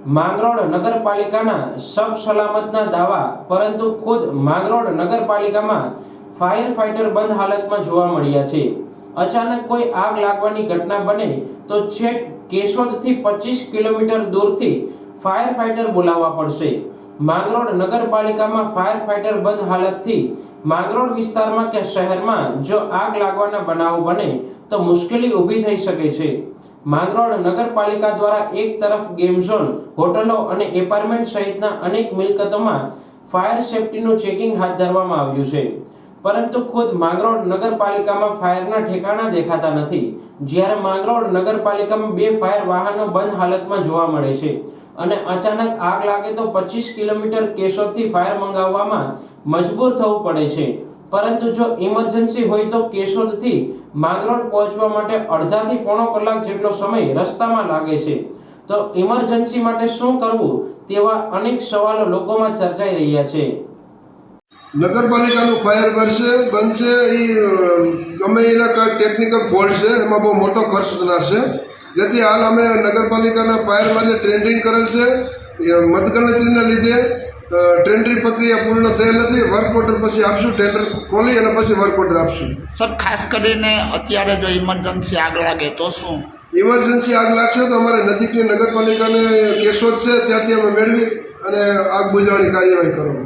માંગરોળ નગરપાલિકાના સબ સલામતના દાવા, પરંતુ ખુદ માંગરોળ નગરપાલિકામાં ફાયર ફાઇટર બંધ હાલતમાં જોવા મળ્યા છે। અચાનક કોઈ આગ લાગવાની ઘટના બને તો છેક કેશોદથી 25 કિલોમીટર દૂરથી ફાયર ફાઇટર બોલાવવા પડશે। માંગરોળ નગરપાલિકામાં ફાયર ફાઇટર બંધ હાલતથી માંગરોળ વિસ્તારમાં કે શહેરમાં જો આગ લાગવાના બનાવો બને તો મુશ્કેલી ઊભી થઈ શકે છે। માંગરોળ નગરપાલિકા દ્વારા એક તરફ ગેમ ઝોન, હોટલો અને એપાર્ટમેન્ટ સહિતના અનેક મિલકતોમાં ફાયર સેફટીનું ચેકિંગ હાથ ધરવામાં આવ્યું છે, પરંતુ ખુદ માંગરોળ નગરપાલિકામાં ફાયરના ઠેકાણા દેખાતા નથી। જ્યારે માંગરોળ નગરપાલિકામાં 2 ફાયર વાહનો બંધ હાલતમાં જોવા મળે છે અને અચાનક આગ લાગે તો 25 કિલોમીટર કેશોદથી ફાયર મંગાવવામાં મજબૂર થવું પડે છે, પરંતુ જો ઇમરજન્સી હોય તો કેશોદથી માંગરોળ પહોંચવા માટે અડધાથી પોણો કલાક જેટલો સમય રસ્તામાં લાગે છે। તો ઇમરજન્સી માટે શું કરવું તેવા અનેક સવાલો લોકોમાં ચર્ચાઈ રહ્યા છે। નગરપાલિકાનું ફાયર બંધ છે એ ગમે એના કાંઈક ટેકનિકલ ફોલ્ટ છે, એમાં બહુ મોટો ખર્ચ થનાર છે। જેથી હાલ અમે નગરપાલિકાના ફાયર માટે ટ્રેન્ડિંગ કરેલ છે। મતગણતરીના લીધે ટેન્ડર પ્રક્રિયા પૂર્ણ થયેલ નથી। વર્ક ઓર્ડર પછી આપશું, ટેન્ડર ખોલી અને પછી વર્ક ઓર્ડર આપશું। સર, ખાસ કરીને અત્યારે જો ઇમરજન્સી આગ લાગે તો શું? ઇમરજન્સી આગ લાગશે તો અમારે નજીકની નગરપાલિકાને કેશોદ છે ત્યાંથી અમે મેળવી અને આગ બુઝાવવાની કાર્યવાહી કરવામાં